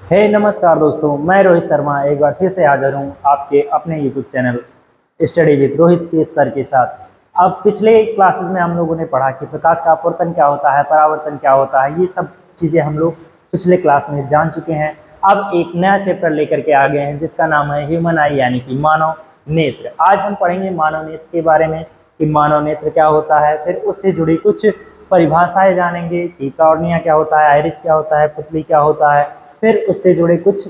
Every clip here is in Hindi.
नमस्कार दोस्तों, मैं रोहित शर्मा एक बार फिर से हाजिर हूँ आपके अपने YouTube channel study with Rohit के सर के साथ। अब पिछले क्लासेस में हम लोगों ने पढ़ा कि प्रकाश का अपवर्तन क्या होता है, परावर्तन क्या होता है, ये सब चीज़ें हम लोग पिछले क्लास में जान चुके हैं। अब एक नया चैप्टर लेकर के आ गए हैं जिसका नाम है ह्यूमन आई यानी कि मानव नेत्र। आज हम पढ़ेंगे मानव नेत्र के बारे में कि मानव नेत्र क्या होता है, फिर उससे जुड़ी कुछ परिभाषाएं जानेंगे कि कॉर्निया क्या होता है, आइरिस क्या होता है, पुतली क्या होता है, फिर उससे जुड़े कुछ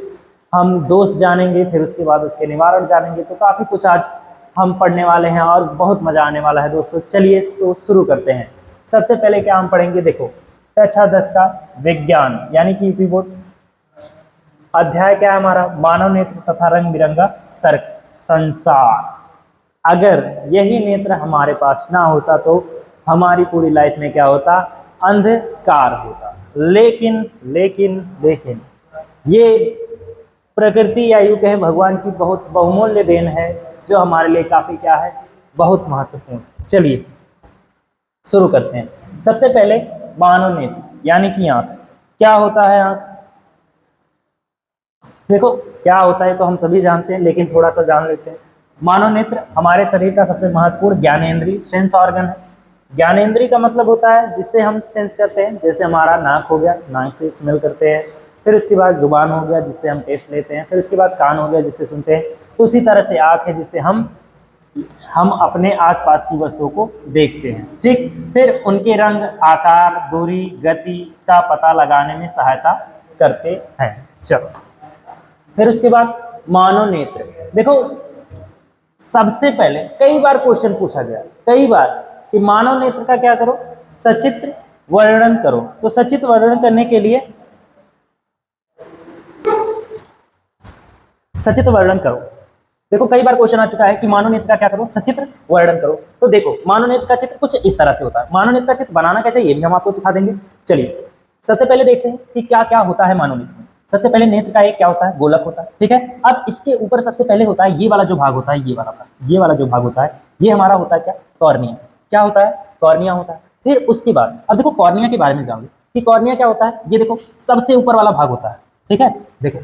हम दोष जानेंगे, फिर उसके बाद उसके निवारण जानेंगे। तो काफ़ी कुछ आज हम पढ़ने वाले हैं और बहुत मज़ा आने वाला है दोस्तों। चलिए तो शुरू करते हैं। सबसे पहले क्या हम पढ़ेंगे, देखो कक्षा 10 का विज्ञान यानी कि यूपी बोर्ड अध्याय क्या है हमारा, मानव नेत्र तथा रंग बिरंगा सर्क संसार। अगर यही नेत्र हमारे पास ना होता तो हमारी पूरी लाइफ में क्या होता, अंधकार होता। लेकिन लेकिन लेकिन ये प्रकृति या यूं कहें भगवान की बहुत बहुमूल्य देन है जो हमारे लिए काफी क्या है, बहुत महत्वपूर्ण। चलिए शुरू करते हैं। सबसे पहले मानव नेत्र यानी कि आंख। क्या होता है आंख? देखो क्या होता है तो हम सभी जानते हैं, लेकिन थोड़ा सा जान लेते हैं। मानव नेत्र हमारे शरीर का सबसे महत्वपूर्ण ज्ञानेंद्रिय सेंस ऑर्गन है। ज्ञानेंद्रिय का मतलब होता है जिससे हम सेंस करते हैं, जैसे हमारा नाक हो गया, नाक से स्मेल करते हैं। फिर उसके बाद जुबान हो गया जिससे हम टेस्ट लेते हैं। फिर उसके बाद कान हो गया जिससे सुनते हैं। उसी तरह से आँख है जिससे हम अपने आसपास की वस्तुओं को देखते हैं। ठीक, फिर उनके रंग, आकार, दूरी, गति का पता लगाने में सहायता करते हैं। चलो फिर उसके बाद मानव नेत्र। देखो सबसे पहले कई बार क्वेश्चन पूछा गया, कई बार, कि मानव नेत्र का क्या करो, सचित्र वर्णन करो। तो सचित्र वर्णन करने के लिए सचित्र वर्णन करो। देखो कई बार क्वेश्चन आ चुका है कि मानव नेत्र का क्या करो, सचित्र वर्णन करो। तो देखो मानव नेत्र का चित्र कुछ इस तरह से होता है। मानव नेत्र का चित्र बनाना कैसे ये भी हम आपको सिखा देंगे। चलिए सबसे पहले देखते हैं कि क्या क्या होता है मानव नेत्र में। सबसे पहले नेत्र का एक क्या होता है, गोलक होता है। ठीक है, अब इसके ऊपर सबसे पहले होता है ये वाला जो भाग होता है, ये वाला जो भाग होता है, ये हमारा होता है क्या, कॉर्निया। क्या होता है, कॉर्निया होता है। फिर उसके बाद अब देखो कॉर्निया के बारे में जानोगे कि कॉर्निया क्या होता है। ये देखो सबसे ऊपर वाला भाग होता है। ठीक है, देखो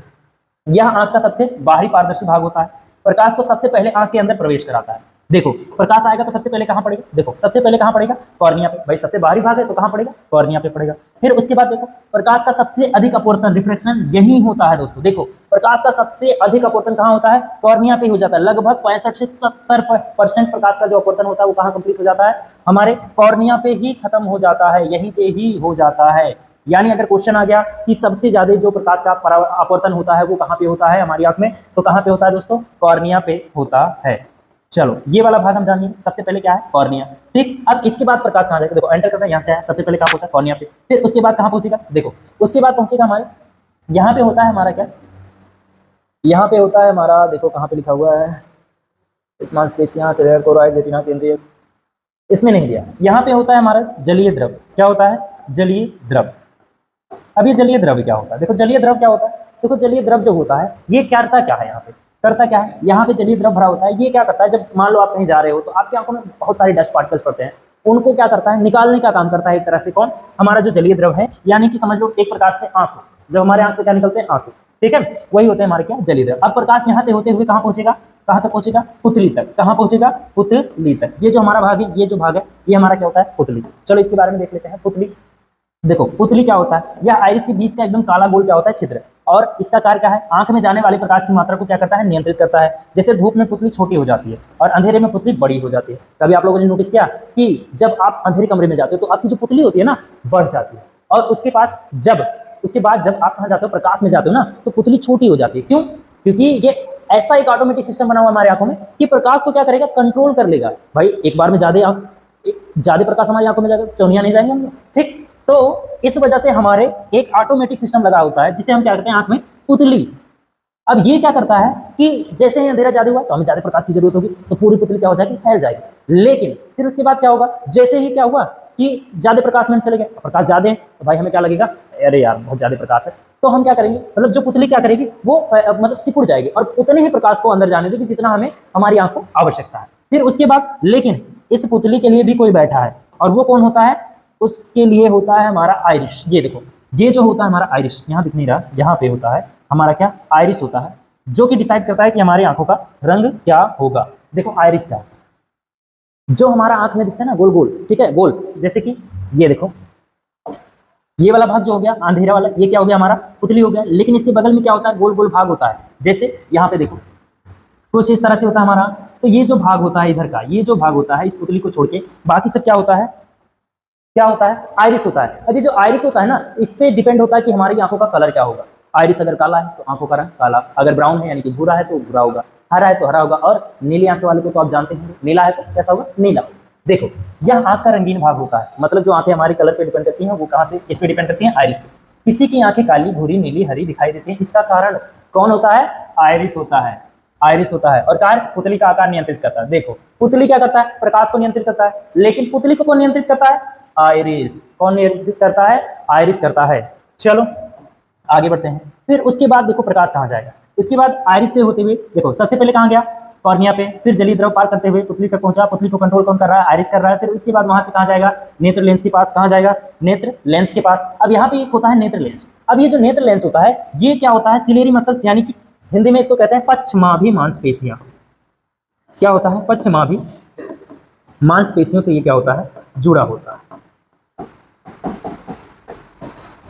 यह आंख का सबसे बाहरी पारदर्शी भाग होता है। प्रकाश को सबसे पहले आंख के अंदर प्रवेश कराता है। देखो प्रकाश आएगा तो सबसे पहले कहां पड़ेगा, देखो सबसे पहले कहां पड़ेगा, कॉर्निया पे। भाई सबसे बाहरी भाग है तो कहां पड़ेगा, कॉर्निया पे पड़ेगा। फिर उसके बाद देखो प्रकाश का सबसे अधिक अपवर्तन, रिफ्लेक्शन यही होता है दोस्तों। देखो प्रकाश का सबसे अधिक अपवर्तन कहां होता है, कॉर्निया पे हो जाता है। लगभग 65 से 70% प्रकाश का जो अपवर्तन होता है वो कहां कंप्लीट हो जाता है, हमारे कॉर्निया पे ही खत्म हो जाता है, यहीं पे ही हो जाता है। यानी अगर क्वेश्चन आ गया कि सबसे ज्यादा जो प्रकाश का अपवर्तन होता है वो कहां पे होता है हमारी आंख में, तो कहां पे होता है दोस्तों, कॉर्निया पे होता है। चलो ये वाला भाग हम जानिए, सबसे पहले क्या है, कॉर्निया। ठीक, अब इसके बाद प्रकाश कहां जाएगा, देखो एंटर करता है यहां से आया, सबसे पहले कहां पहुंचा, कॉर्निया पे। फिर उसके बाद कहां पहुंचेगा, देखो उसके बाद पहुंचेगा हमारे यहाँ पे होता है हमारा क्या, यहाँ पे होता है हमारा, देखो कहां पे लिखा हुआ है, स्मांसपेशियां, सेरेब्रल कोराइड, रेटिना केंद्रीय, इसमें नहीं दिया। यहाँ पे होता है हमारा जलीय द्रव। क्या होता है, जलीय द्रव। अब ये जलीय द्रव क्या होता है, देखो जलीय द्रव क्या होता है, देखो जलीय द्रव जो होता है ये करता क्या है, यहाँ पे करता क्या है, यहाँ पे जलीय द्रव भरा होता है। ये क्या करता है, जब मान लो आप कहीं जा रहे हो तो आपकी आंखों में बहुत सारे डस्ट पार्टिकल्स पड़ते हैं, उनको क्या करता है, निकालने का काम करता है एक तरह से। कौन, हमारा जो जलीय द्रव है, यानी कि समझ लो एक प्रकार से आंसू। जब हमारे आंख से क्या निकलते हैं, आंसू। ठीक है, वही होते हैं हमारे क्या, जलीय द्रव। अब प्रकाश यहाँ से होते हुए कहाँ पहुंचेगा, कहाँ तक पहुंचेगा, पुतली तक। कहाँ पहुंचेगा, पुतली तक। ये जो हमारा भाग है, ये जो भाग है, ये हमारा क्या होता है, पुतली। चलो इसके बारे में देख लेते हैं। पुतली, देखो पुतली क्या होता है, यह आइरिस के बीच का एकदम काला गोल क्या होता है, छिद्र। और इसका कार्य क्या है, आंख में जाने वाले प्रकाश की मात्रा को क्या करता है, नियंत्रित करता है। जैसे धूप में पुतली छोटी हो जाती है और अंधेरे में पुतली बड़ी हो जाती है। कभी आप लोगों ने नोटिस किया कि जब आप अंधेरे कमरे में जाते हो तो आपकी जो पुतली होती है ना, बढ़ जाती है, और उसके पास जब उसके बाद जब आप कहाँ जाते हो, प्रकाश में जाते हो ना, तो पुतली छोटी हो जाती है। क्यों, क्योंकि ये ऐसा एक ऑटोमेटिक सिस्टम बना हुआ हमारे आंखों में कि प्रकाश को क्या करेगा, कंट्रोल कर लेगा। भाई एक बार में ज्यादा प्रकाश हमारी आंखों में जाएगा, चौनिया नहीं जाएंगे हम लोग। ठीक, तो इस वजह से हमारे एक ऑटोमेटिक सिस्टम लगा होता है जिसे हम क्या करते हैं, आंख में पुतली। अब ये क्या करता है कि जैसे ही अंधेरा ज्यादा हुआ तो हमें ज्यादा प्रकाश की जरूरत होगी, तो पूरी पुतली क्या हो जाएगी, फैल जाएगी। लेकिन फिर उसके बाद क्या होगा, जैसे ही क्या हुआ कि ज्यादा प्रकाश में चले गए, प्रकाश ज्यादा है तो भाई हमें क्या लगेगा, अरे यार बहुत ज्यादा प्रकाश है, तो हम क्या करेंगे, मतलब जो पुतली क्या करेगी वो मतलब सिकुड़ जाएगी और उतने ही प्रकाश को अंदर जाने देगी जितना हमें हमारी आंख को आवश्यकता है। फिर उसके बाद लेकिन इस पुतली के लिए भी कोई बैठा है, और वो कौन होता है, उसके लिए होता है हमारा आइरिश। ये देखो ये जो होता है हमारा आइरिश, यहाँ दिख नहीं रहा, यहाँ पे होता है हमारा क्या, आइरिस होता है, जो कि डिसाइड करता है कि हमारी आंखों का रंग क्या होगा। देखो आइरिस क्या है, जो हमारा आंख में दिखता है ना गोल गोल, ठीक है, गोल, जैसे कि ये देखो, ये वाला भाग जो हो गया अंधेरा वाला, ये क्या हो गया, हमारा पुतली हो गया। लेकिन इसके बगल में क्या होता है, गोल गोल भाग होता है, जैसे यहाँ पे देखो कुछ इस तरह से होता है हमारा। तो ये जो भाग होता है इधर का, ये जो भाग होता है इस पुतली को छोड़ के बाकी सब क्या होता है, क्या होता है, आइरिस होता है। अब ये जो आइरिस होता है ना, इस पे डिपेंड होता है कि हमारी आंखों का कलर क्या होगा। आइरिस अगर काला है तो आंखों का रंग काला, अगर ब्राउन है यानी कि भूरा है तो भूरा होगा, हरा है तो हरा होगा, और नीली आंखें वाले को तो आप जानते हैं, नीला है तो कैसा होगा, नीला। देखो यह आंख का रंगीन भाग होता है, मतलब जो आंखें हमारी कलर पे डिपेंड करती हैं वो कहाँ से, किस पे डिपेंड करती हैं, आइरिस पे। किसी की आंखें काली, भूरी, नीली, हरी दिखाई देती हैं, इसका कारण कौन होता है, आइरिस होता है, आइरिस होता है। और कार्य पुतली का आकार नियंत्रित करता है। देखो पुतली क्या करता है, प्रकाश को नियंत्रित करता है, लेकिन पुतली को कौन नियंत्रित करता है, आइरिस। कौन नियंत्रित करता है, आइरिस करता है। चलो आगे बढ़ते हैं। फिर उसके बाद देखो प्रकाश कहाँ जाएगा, उसके बाद आइरिस से होते हुए देखो सबसे पहले कहाँ गया, कॉर्निया पे, फिर जलीय द्रव पार करते हुए पुतली तक पहुंचा, पुतली को कंट्रोल कौन कर रहा है, आइरिस कर रहा है। फिर उसके बाद वहां से कहाँ जाएगा, नेत्र लेंस के पास। कहाँ जाएगा, नेत्र लेंस के पास। अब यहाँ पे एक होता है नेत्र लेंस। अब ये जो नेत्र लेंस होता है ये क्या होता है, सिलेरी मसल्स, यानी कि हिंदी में इसको कहते हैं पक्षमाभि मांसपेशियां। क्या होता है, पक्षमाभि मांसपेशियों से ये क्या होता है, जुड़ा होता है।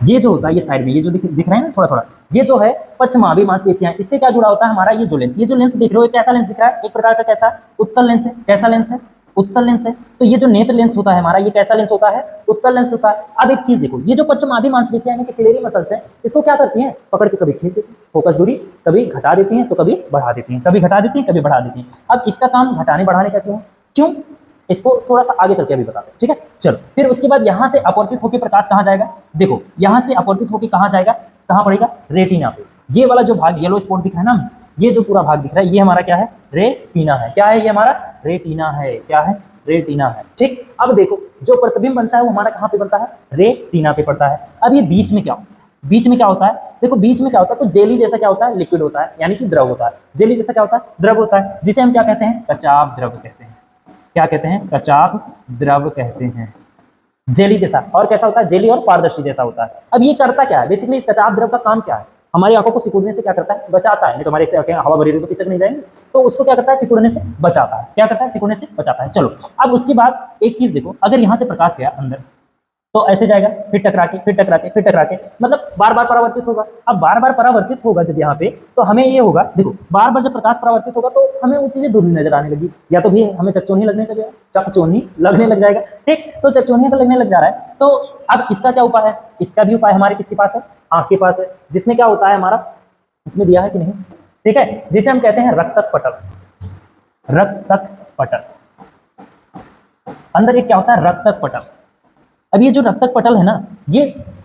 ये जो होता है ये साइड में ये जो दिख रहा है ना थोड़ा थोड़ा, ये जो है पक्षमाभि मांसपेशियां, इससे क्या जुड़ा होता है हमारा ये जो लेंस, ये जो लेंस देख रहे हो कैसा लेंस दिख रहा है, एक प्रकार का कैसा उत्तल लेंस है। कैसा लेंस है, उत्तल लेंस है। तो ये जो नेत्र लेंस होता है हमारा ये कैसा लेंस होता है, उत्तल लेंस होता है। अब एक चीज देखो, ये जो पक्षमाभि मांसपेशियां यानी कि सिलेरी मसल्स है, इसको क्या करती हैं, पकड़ के कभी खींच देती हैं, फोकस दूरी कभी घटा देती हैं तो कभी बढ़ा देती हैं, कभी घटा देती हैं कभी बढ़ा देती हैं। अब इसका काम घटाने बढ़ाने का क्यों, इसको थोड़ा सा आगे चल के अभी बता दो, ठीक है। चलो फिर उसके बाद यहां से अपवर्तित होकर प्रकाश कहां जाएगा, देखो यहां से अपवर्तित होकर कहां जाएगा, कहां पड़ेगा, रेटिना पे। ये वाला जो भाग येलो स्पॉट दिख रहा है ना, ये जो पूरा भाग दिख रहा है ये हमारा क्या है, रेटिना है। क्या है ये हमारा, रेटिना है। क्या है, रेटिना है। ठीक, अब देखो जो प्रतिबिंब बनता है वो हमारा कहां पे बनता है, रेटिना पे पड़ता है। अब ये बीच में क्या होता है, बीच में क्या होता है, देखो बीच में क्या होता है, तो जेली जैसा क्या होता है, लिक्विड होता है, यानी कि द्रव होता है। जेली जैसा क्या होता है, द्रव होता है, जिसे हम क्या कहते हैं, कचाप द्रव कहते हैं। क्या कहते हैं, कचाप द्रव कहते हैं। जेली जैसा, और कैसा होता है, जेली और पारदर्शी जैसा होता है। अब ये करता क्या है, बेसिकली इस कचाप द्रव का काम क्या है, हमारी आंखों को सिकुड़ने से क्या करता है, बचाता है। नहीं तो हमारे से हवा भरी रही तो पिचक नहीं जाएंगे, तो उसको क्या करता है, सिकुड़ने से बचाता है। क्या करता है, सिकुड़ने से बचाता है। चलो अब उसके बाद एक चीज देखो, अगर यहां से प्रकाश गया अंदर तो ऐसे जाएगा, फिर टकरा के फिर टकरा के फिर टकरा के, मतलब बार बार परावर्तित होगा। अब बार बार परावर्तित होगा जब यहाँ पे, तो हमें ये होगा, देखो बार बार जब प्रकाश परावर्तित होगा तो हमें वो चीजें धुंधली नजर आने लगी, या तो भी हमें चकचोनी लगने लगेगा, चकचोनी लगने लग जाएगा। ठीक, तो चकचोनी अगर लगने लग जा रहा है तो अब इसका क्या उपाय है, इसका भी उपाय हमारे किसके पास है, आंख के पास है, जिसमें क्या होता है हमारा, इसमें दिया है कि नहीं, ठीक है, जिसे हम कहते हैं रक्तक पटल। रक्तक पटल, अंदर एक क्या होता है, रक्तक पटल। अब ये जो रक्तक पटल है ना, ये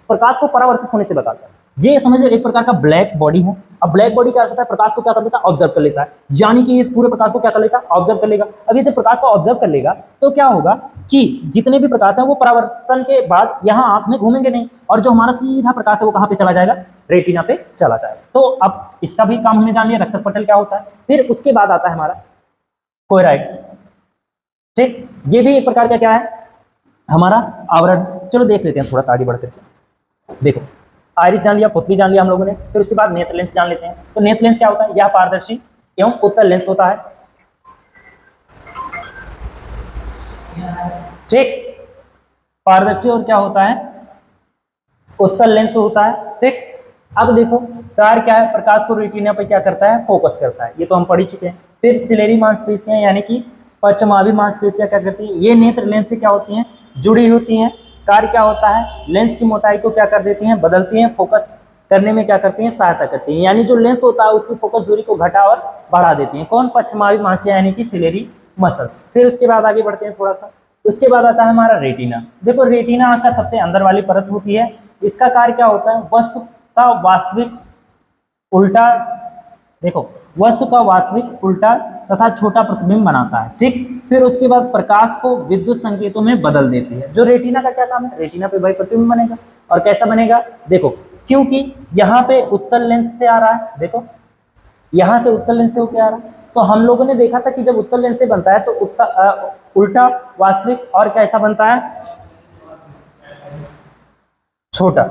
प्रकाश को परावर्तित होने से बताता है। ये समझ लो एक प्रकार का ब्लैक बॉडी है। अब ब्लैक बॉडी क्या करता है, प्रकाश को क्या कर लेता है, ऑब्जर्व कर लेता है, यानी कि इस पूरे प्रकाश को क्या कर लेता है, ऑब्जर्व कर लेगा। अब ये जब प्रकाश को ऑब्जर्व कर लेगा तो क्या होगा कि जितने भी प्रकाश है वो परावर्तन के बाद यहाँ आंख में घूमेंगे नहीं, और जो हमारा सीधा प्रकाश है वो कहाँ पे चला जाएगा, रेटिना पे चला जाएगा। तो अब इसका भी काम हमने जान लिया, रक्तक पटल क्या होता है। फिर उसके बाद आता है हमारा कोयराइड। ठीक, ये भी एक प्रकार का क्या है, हमारा आवरण। चलो देख लेते हैं थोड़ा सा आगे बढ़ करके। देखो आइरिस जान लिया, पुतली जान लिया हम लोगों ने, फिर उसके बाद नेत्र लेंस जान लेते हैं। तो नेत्र लेंस क्या होता है, यह पारदर्शी एवं उत्तल लेंस होता है। ठीक, पारदर्शी और क्या होता है, उत्तल लेंस होता है। ठीक, अब देखो कार्य क्या है, प्रकाश को रेटिना पर क्या करता है, फोकस करता है, ये तो हम पढ़ ही चुके हैं। फिर सिलेरी मांसपेशियां यानी कि पक्षमाभि मांसपेशियां क्या करती है, ये नेत्र लेंस से क्या होती हैं, जुड़ी होती हैं। कार्य क्या होता है, लेंस की मोटाई को क्या कर देती हैं, बदलती हैं, फोकस करने में क्या करती हैं, सहायता करती हैं, यानी जो लेंस होता है उसकी फोकस दूरी को घटा और बढ़ा देती हैं। कौन, पक्षमाभि मांसपेशियां यानी कि सिलेरी मसल्स। फिर उसके बाद आगे बढ़ते हैं थोड़ा सा, उसके बाद आता है हमारा रेटिना। देखो रेटिना आंख का सबसे अंदर वाली परत होती है। इसका कार्य क्या होता है, वस्तु का वास्तविक उल्टा, देखो वस्तु का वास्तविक उल्टा तथा छोटा प्रतिबिंब बनाता है। ठीक, फिर उसके बाद प्रकाश को विद्युत संकेतों में बदल देती है। जो रेटिना का क्या काम है, रेटिना पे भाई प्रतिबिंब बनेगा, और कैसा बनेगा, देखो क्योंकि यहाँ पे उत्तल लेंस से आ रहा है, देखो यहाँ से उत्तल लेंस से होकर आ रहा है, तो हम लोगों ने देखा था कि जब उत्तल लेंस से बनता है तो उल्टा वास्तविक और कैसा बनता है, छोटा।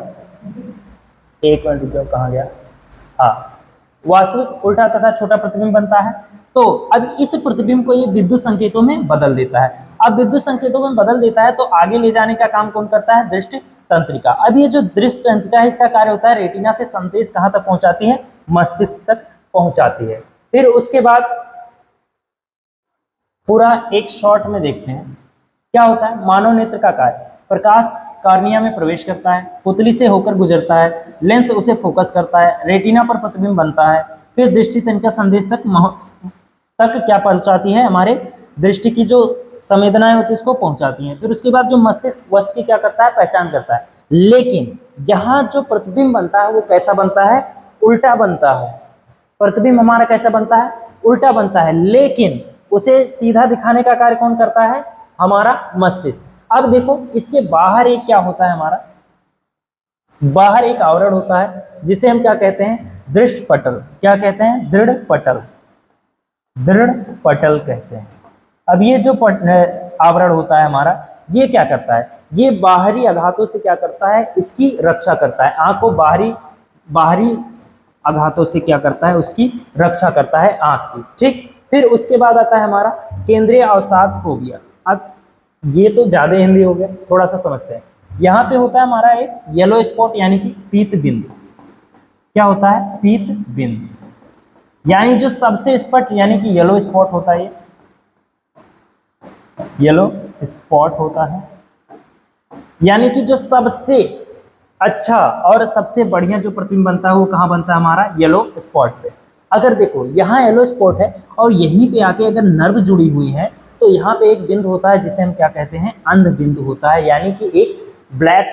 एक मिनट रुक जाओ, कहाँ गया, हाँ, वास्तविक उल्टा तथा छोटा प्रतिबिंब बनता है। तो अब इस प्रतिबिंब को ये विद्युत संकेतों में बदल देता है। अब विद्युत संकेतों में बदल देता है तो आगे ले जाने का काम कौन करता है? दृष्टि तंत्रिका। अब ये जो दृष्टि तंत्रिका है इसका कार्य होता है रेटिना से संदेश कहां तक पहुंचाती है? मस्तिष्क तक पहुंचाती है। फिर उसके बाद पूरा एक शॉर्ट में देखते हैं क्या होता है। मानव नेत्र का कार्य, प्रकाश कार्निया में प्रवेश करता है, पुतली से होकर गुजरता है, लेंस उसे फोकस करता है, रेटिना पर प्रतिबिंब बनता है, फिर दृष्टि तंत्रिका संदेश तक क्या पहुंचाती है? हमारे दृष्टि की जो संवेदनाएं होती है उसको पहुंचाती हैं। फिर उसके बाद जो मस्तिष्क वस्तु की क्या करता है? पहचान करता है। लेकिन यहाँ जो प्रतिबिंब बनता है वो कैसा बनता है? उल्टा बनता है। प्रतिबिंब हमारा कैसा बनता है? उल्टा बनता है। लेकिन उसे सीधा दिखाने का कार्य कौन करता है? हमारा मस्तिष्क। अब देखो इसके बाहर एक क्या होता है? हमारा बाहर एक आवरण होता है जिसे हम क्या कहते हैं? दृष्टि पटल। क्या कहते हैं? दृढ़ पटल। दृढ़ पटल कहते हैं। अब ये जो आवरण होता है हमारा, ये क्या करता है? ये बाहरी आघातों से क्या करता है? इसकी रक्षा करता है। आंख को बाहरी आघातों से क्या करता है? उसकी रक्षा करता है आंख की। ठीक, फिर उसके बाद आता है हमारा केंद्रीय अवसाद फोबिया। अब ये तो ज्यादा हिंदी हो गया, थोड़ा सा समझते हैं। यहाँ पे होता है हमारा एक येलो स्पॉट यानी कि पीत बिंदु। क्या होता है? पीत बिंदु, यानी जो सबसे स्पष्ट यानी कि येलो स्पॉट होता है, ये येलो स्पॉट होता है। यानी कि जो सबसे अच्छा और सबसे बढ़िया जो प्रतिबिंब बनता है वो कहाँ बनता है? हमारा येलो स्पॉट पे। अगर देखो यहाँ येलो स्पॉट है और यहीं पे आके अगर नर्व जुड़ी हुई है तो यहाँ पे एक बिंदु होता है जिसे हम क्या कहते हैं? अंध बिंदु होता है, यानी कि एक ब्लैक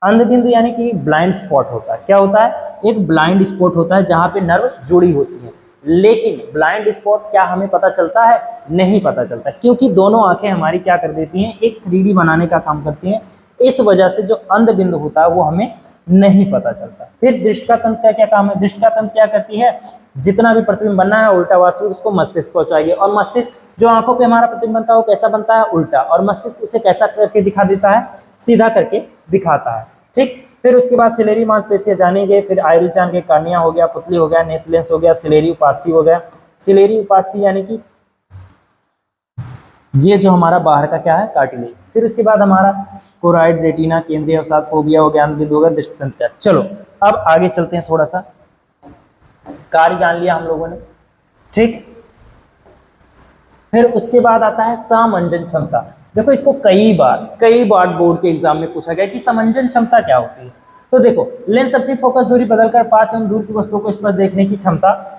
अंध बिंदु, यानी कि ब्लाइंड स्पॉट होता है। क्या होता है? एक ब्लाइंड स्पॉट होता है जहां पे नर्व जुड़ी होती है। लेकिन ब्लाइंड स्पॉट क्या हमें पता चलता है? नहीं पता चलता, क्योंकि दोनों आंखें हमारी क्या कर देती हैं? एक 3D बनाने का काम करती हैं। इस वजह से जो अंध बिंदु होता है वो हमें नहीं पता चलता। फिर दृष्टिका तंत्र का क्या काम है? दृष्टिका तंत्र क्या करती है? जितना भी प्रतिबिंब बनना है उल्टा वास्तविक उसको मस्तिष्क पहुंचाएगी। और मस्तिष्क जो आंखों पे हमारा प्रतिबिंब बनता है वो कैसा बनता है? उल्टा। और मस्तिष्क उसे कैसा करके दिखा देता है? सीधा करके दिखाता है। ठीक, फिर उसके बाद सिलेरी मांसपेशियां जानेंगे। फिर आइरिस जान के कार्निया हो गया, पुतली हो गया, नेत्र लेंस हो गया, सिलेरी उपास्थि हो गया। सिलेरी उपास्थि यानी कि ये जो हमारा बाहर का क्या है? कार्टिलेज। फिर उसके बाद हमारा कोराइड, रेटिना, केंद्रीय अवसाद फोबिया हो गया, अंध बिंदु हो गया, दृष्टि तंत्र का। चलो अब आगे चलते हैं, थोड़ा सा कार्य जान लिया हम लोगों ने। ठीक, फिर उसके बाद आता है समंजन क्षमता। देखो इसको कई बार बोर्ड के एग्जाम में पूछा गया कि समंजन क्षमता क्या होती है। तो देखो लेंस अपनी फोकस दूरी बदलकर पास एवं दूर की वस्तुओं को स्पष्ट देखने की क्षमता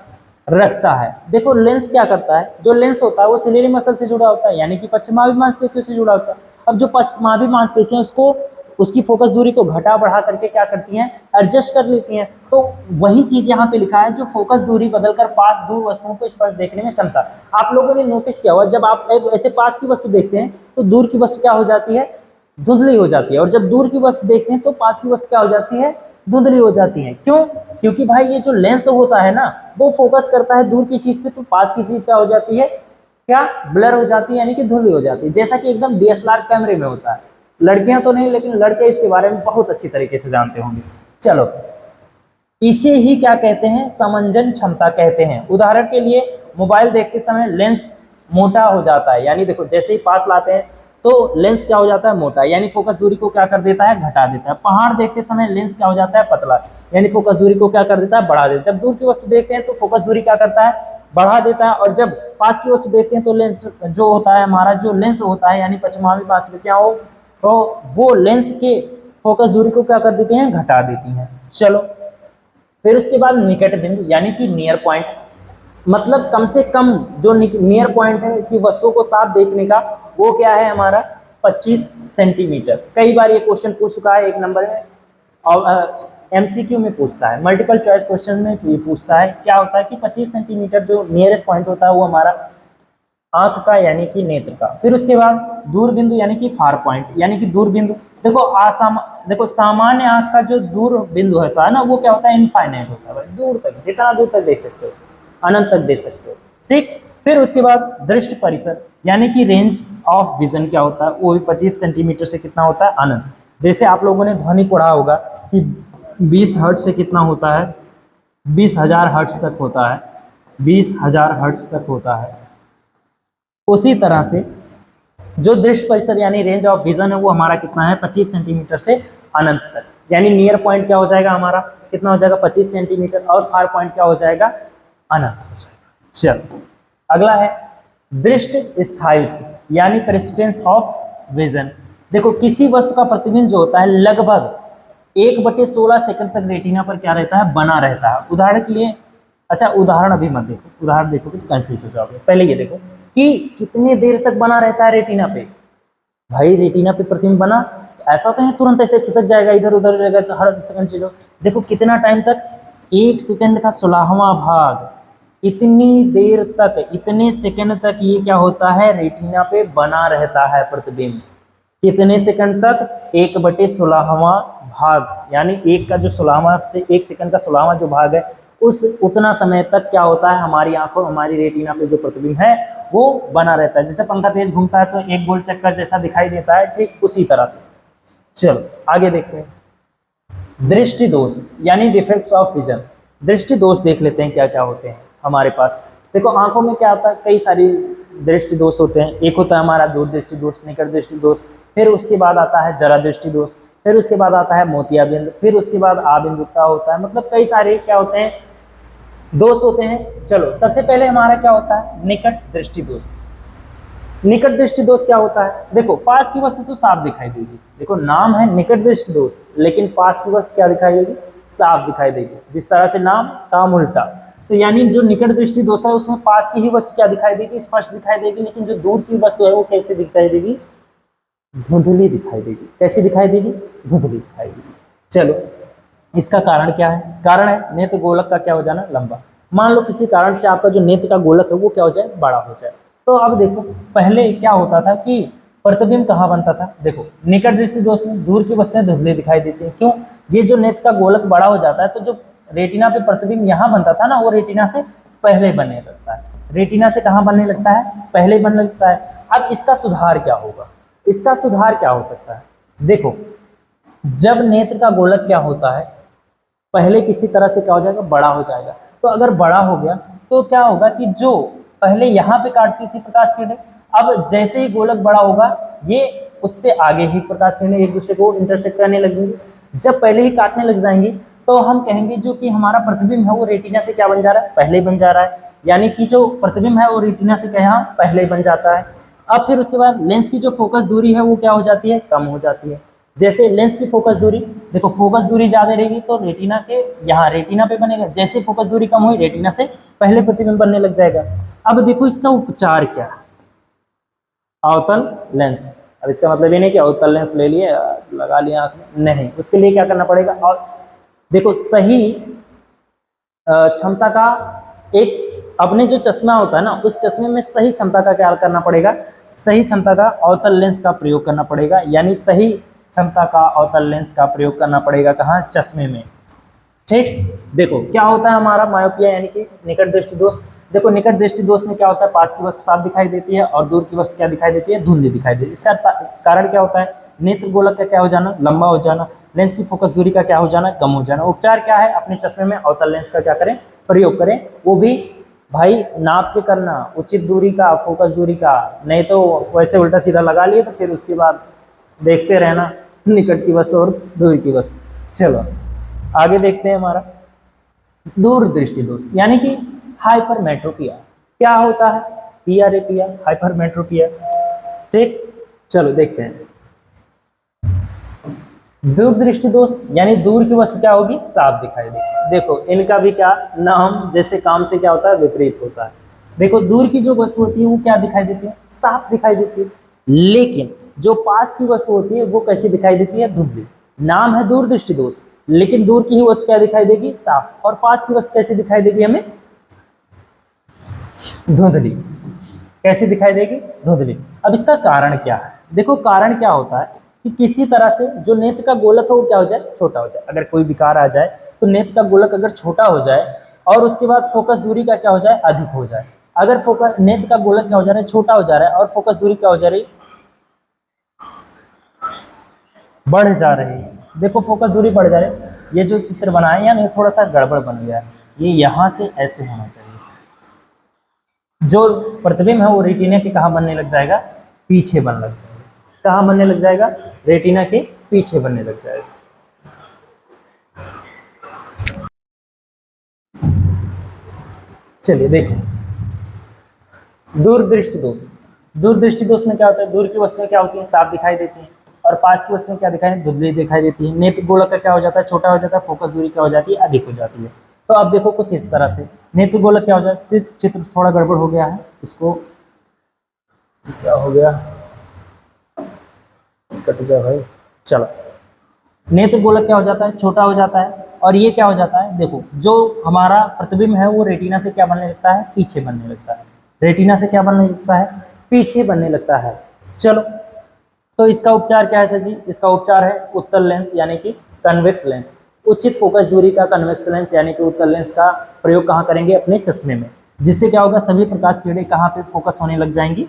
रखता है। देखो लेंस क्या करता है? जो लेंस होता है वो सिलेरी मसल से जुड़ा होता है, यानी कि पश्चिमाभी मांसपेशियों से जुड़ा होता है। अब जो पश्चिमाभी मांसपेशियां उसको उसकी फोकस दूरी को घटा बढ़ा करके क्या करती हैं? एडजस्ट कर लेती हैं। तो वही चीज यहाँ पे लिखा है, जो फोकस दूरी बदलकर पास दूर वस्तुओं को स्पर्श देखने में क्षमता। आप लोगों ने नोटिस किया होगा जब आप ऐसे पास की वस्तु देखते हैं तो दूर की वस्तु क्या हो जाती है? धुंधली हो जाती है। और जब दूर की वस्तु देखते हैं तो पास की वस्तु क्या हो जाती है? धुंधली हो जाती है। क्यों? क्योंकि भाई ये जो लेंस होता है ना वो फोकस करता है दूर की चीज पे, तो पास की चीज क्या हो जाती है? क्या ब्लर हो जाती है, यानी कि धुंधली हो जाती है। जैसा कि एकदम डीएसएलआर कैमरे में होता है। लड़कियां तो नहीं, लेकिन लड़के इसके बारे में बहुत अच्छी तरीके से जानते होंगे। चलो इसे ही क्या कहते हैं? समंजन क्षमता कहते हैं। उदाहरण के लिए मोबाइल देखते समय लेंस मोटा हो जाता है, यानी देखो जैसे ही पास लाते हैं तो लेंस क्या हो जाता है? मोटा, यानी फोकस दूरी को क्या कर देता है? घटा देता है। पहाड़ देखते समय लेंस क्या हो जाता है? पतला, यानी फोकस दूरी को क्या कर देता है? बढ़ा देता है। जब दूर की वस्तु देखते हैं तो फोकस दूरी क्या करता है? बढ़ा देता है। और जब पास की वस्तु देखते हैं तो लेंस जो होता है हमारा, जो लेंस होता है यानी पश्चिमाभी मांसपेशियां तो वो लेंस के फोकस दूरी को क्या कर देती हैं? घटा देती हैं। चलो फिर उसके बाद निकट बिंदु यानी कि नियर पॉइंट, मतलब कम से कम जो नियर पॉइंट है कि वस्तुओं को साफ देखने का, वो क्या है हमारा? 25 सेंटीमीटर। कई बार ये क्वेश्चन पूछ चुका है एक नंबर में और एमसीक्यू में पूछता है, मल्टीपल चॉइस क्वेश्चन में ये पूछता है। क्या होता है कि 25 सेंटीमीटर जो नियरेस्ट पॉइंट होता है वो हमारा आंख का यानी कि नेत्र का। फिर उसके बाद दूर बिंदु यानी कि फार पॉइंट, यानी कि दूर बिंदु। देखो सामान्य आंख का जो दूर बिंदु होता है ना वो क्या होता है? इनफाइनाइट होता है, दूर तक, जितना दूर तक देख सकते हो, अनंत तक देख सकते हो। ठीक, फिर उसके बाद दृष्टि परिसर यानी कि रेंज ऑफ विजन क्या होता है? वो भी 25 सेंटीमीटर से कितना होता है? अनंत। जैसे आप लोगों ने ध्वनि पढ़ा होगा कि 20 हर्ट्ज से कितना होता है? 20,000 हर्ट्ज तक होता है, 20,000 हर्ट्ज तक होता है। उसी तरह से जो दृष्टि परिसर यानी रेंज ऑफ विजन है वो हमारा कितना है, 25 सेंटीमीटर से अनंत तक। यानी नियर पॉइंट क्या हो जाएगा हमारा, कितना हो जाएगा 25 सेंटीमीटर, और फार पॉइंट क्या हो जाएगा, अनंत हो जाएगा। चलो अगला है दृष्टि स्थायित्व यानी परसिस्टेंस ऑफ विजन। देखो किसी वस्तु का प्रतिबिंब जो होता है लगभग 1/16 सेकंड तक रेटिना पर क्या रहता है, बना रहता है। उदाहरण के लिए, अच्छा उदाहरण अभी मत देखो, उदाहरण देखोगे तो कंफ्यूज हो जाओगे। पहले ये देखो कि कितने देर तक बना रहता है रेटिना पे। भाई रेटिना पे प्रतिबिंब बना, ऐसा तो है तुरंत ऐसे खिसक जाएगा, इधर उधर हो जाएगा तो हर सेकंड चलो। देखो कितना टाइम तक, 1 सेकंड का 16वां भाग, इतनी देर तक, इतने सेकंड तक ये क्या होता है, रेटिना पे बना रहता है प्रतिबिंब। कितने सेकंड तक, 1/16वां भाग, यानी एक का जो 16वां से 1 सेकंड का 16वां जो भाग है, उस उतना समय तक क्या होता है, हमारी आंखों, हमारी रेटिना पे जो प्रतिबिंब है वो बना रहता है। जैसे पंखा तेज घूमता है तो एक गोल चक्कर जैसा दिखाई देता है, ठीक उसी तरह से। चलो आगे देखते हैं दृष्टि दोष यानी डिफेक्ट्स ऑफ विजन। दृष्टि दोष देख लेते हैं क्या क्या होते हैं हमारे पास। देखो आंखों में क्या आता है, कई सारी दृष्टि दोष होते हैं। एक होता है हमारा दूर दृष्टि दोष, निकट दृष्टि दोष, फिर उसके बाद आता है जरा दृष्टि दोष, फिर उसके बाद आता है मोतियाबिंद, फिर उसके बाद आबिंदुता होता है। मतलब कई सारे क्या होते हैं, दोष होते हैं। चलो सबसे पहले हमारा क्या होता है, निकट दृष्टि दोष। निकट दृष्टि दोष क्या होता है, देखो पास की वस्तु तो साफ दिखाई देगी। देखो नाम है निकट दृष्टि दोष, लेकिन पास की वस्तु क्या दिखाई देगी, साफ दिखाई देगी। जिस तरह से नाम काम उल्टा, तो यानी जो निकट दृष्टि दोष है उसमें पास की ही वस्तु क्या दिखाई देगी, स्पष्ट दिखाई देगी। लेकिन जो दूर की वस्तु है वो कैसे दिखाई देगी, धुंधली दिखाई देगी। कैसी दिखाई देगी, धुंधली दिखाई देगी। चलो इसका कारण क्या है, कारण है नेत्र गोलक का क्या हो जाना, लंबा। मान लो किसी कारण से आपका जो नेत्र का गोलक है वो क्या हो जाए, बड़ा हो जाए। तो अब देखो पहले क्या होता था कि प्रतिबिंब कहाँ बनता था, देखो निकट दृष्टि दोष में दूर की वस्तुएं धुंधली दिखाई देती है। क्यों, ये जो नेत्र का गोलक बड़ा हो जाता है तो जो रेटिना पे प्रतिबिंब यहाँ बनता था ना, वो रेटिना से पहले बनने लगता है। रेटिना से कहाँ बनने लगता है, पहले बनने लगता है। अब इसका सुधार क्या होगा, इसका सुधार क्या हो सकता है, देखो जब नेत्र का गोलक क्या होता है, पहले किसी तरह से क्या हो जाएगा, बड़ा हो जाएगा। तो अगर बड़ा हो गया तो क्या होगा कि जो पहले यहाँ पे काटती थी प्रकाश किरणें, अब जैसे ही गोलक बड़ा होगा ये उससे आगे ही प्रकाश किरणें एक दूसरे को इंटरसेक्ट करने लगेंगी। जब पहले ही काटने लग जाएंगी तो हम कहेंगे जो कि हमारा प्रतिबिंब है वो रेटिना से क्या बन जा रहा है, पहले ही बन जा रहा है। यानी कि जो प्रतिबिंब है वो रेटिना से क्या यहाँ पहले ही बन जाता है। अब फिर उसके बाद लेंस की जो फोकस दूरी है वो क्या हो जाती है, कम हो जाती है। जैसे लेंस की फोकस दूरी, देखो फोकस दूरी ज्यादा रहेगी तो रेटिना के यहाँ रेटिना पे बनेगा। जैसे फोकस दूरी कम हुई रेटिना से पहले प्रतिबिंब बनने लग जाएगा। अब देखो इसका उपचार क्या है, अवतल लेंस। अब इसका मतलब ये नहीं कि अवतल लेंस ले लिए लगा लिया आंख में, नहीं, उसके लिए क्या करना पड़ेगा। और देखो सही क्षमता का एक, अपने जो चश्मा होता है ना उस चश्मे में सही क्षमता का क्या करना पड़ेगा, सही क्षमता का अवतल लेंस का प्रयोग करना पड़ेगा। यानी सही क्षमता का अवतल लेंस का प्रयोग करना पड़ेगा कहाँ, चश्मे में। ठीक, देखो क्या होता है हमारा मायोपिया यानी कि निकट दृष्टि दोष। देखो निकट दृष्टि दोष में क्या होता है, पास की वस्तु साफ दिखाई देती है और दूर की वस्तु क्या दिखाई देती है, धुंधली दिखाई देती है। इसका कारण क्या होता है, नेत्र गोलक का क्या हो जाना, लंबा हो जाना, लेंस की फोकस दूरी का क्या हो जाना, कम हो जाना। उपचार क्या है, अपने चश्मे में अवतल लेंस का क्या करें, प्रयोग करें। वो भी भाई नाप के करना, उचित दूरी का, फोकस दूरी का, नहीं तो वैसे उल्टा सीधा लगा लिए तो फिर उसके बाद देखते रहना निकट की वस्तु और दूर की वस्तु। चलो आगे देखते हैं हमारा दूर दृष्टि दोष यानी कि हाइपरमेट्रोपिया। क्या होता है, पीआरएपिया, हाइपरमेट्रोपिया। ठीक, चलो देखते हैं दूर दृष्टि दोष यानी दूर की वस्तु क्या होगी, साफ दिखाई देगी। देखो इनका भी क्या नाम जैसे काम से क्या होता है, विपरीत होता है। देखो दूर की जो वस्तु होती है वो क्या दिखाई देती है, साफ दिखाई देती है। लेकिन जो पास की वस्तु होती है वो कैसी दिखाई देती है, धुंधली। नाम है दूर दृष्टि दोष, लेकिन दूर की ही वस्तु क्या दिखाई देगी, साफ। और पास की वस्तु कैसी दिखाई देगी हमें, धुंधली। कैसी दिखाई देगी, धुंधली। अब इसका कारण क्या है, देखो कारण क्या होता है कि किसी तरह से जो नेत्र का गोलक है वो क्या हो जाए, छोटा हो जाए। अगर कोई विकार आ जाए तो नेत्र का गोलक अगर छोटा हो जाए और उसके बाद फोकस दूरी का क्या हो जाए, अधिक हो जाए। अगर फोकस नेत्र का गोलक क्या हो जा रहा है, छोटा हो जा रहा है और फोकस दूरी क्या हो जा रही, बढ़ जा रही है। देखो फोकस दूरी बढ़ जा रही है। ये जो चित्र बना है यानी थोड़ा सा गड़बड़ बन गया है, ये यहाँ से ऐसे होना चाहिए। जो प्रतिबिंब है वो रेटिना के कहाँ बनने लग जाएगा, पीछे बनने लग जाएगा। कहाँ बनने लग जाएगा, रेटिना के पीछे बनने लग जाएगा। चलिए देखो, दूरदृष्टि दोष। दूरदृष्टि दोष में क्या होता है, दूर की वस्तुएं क्या होती हैं, साफ दिखाई देती हैं, और पास की वस्तुएं क्या दिखाई, धुंधली दिखाई देती है। नेत्र गोलक का क्या हो जाता है, छोटा हो जाता है, फोकस दूरी क्या हो जाती है, अधिक हो जाती है। तो अब देखो कुछ इस तरह से नेत्र गोलक क्या हो जाता है, चित्र थोड़ा गड़बड़ हो गया है, इसको क्या हो गया, कट जा भाई। चलो, नेत्र गोलक क्या हो जाता है, छोटा हो जाता है, और ये क्या हो जाता है, देखो जो हमारा प्रतिबिंब है वो रेटिना से क्या बनने लगता है, पीछे बनने लगता है। रेटिना से क्या बनने लगता है, पीछे बनने लगता है। चलो, तो इसका उपचार क्या है सर जी, इसका उपचार है उत्तल लेंस यानी कि कन्वेक्स लेंस। उचित फोकस दूरी का कन्वेक्स लेंस यानी कि उत्तल लेंस का प्रयोग कहाँ करेंगे, अपने चश्मे में। जिससे क्या होगा, सभी प्रकाश किरणें कहाँ पे फोकस होने लग जाएंगी,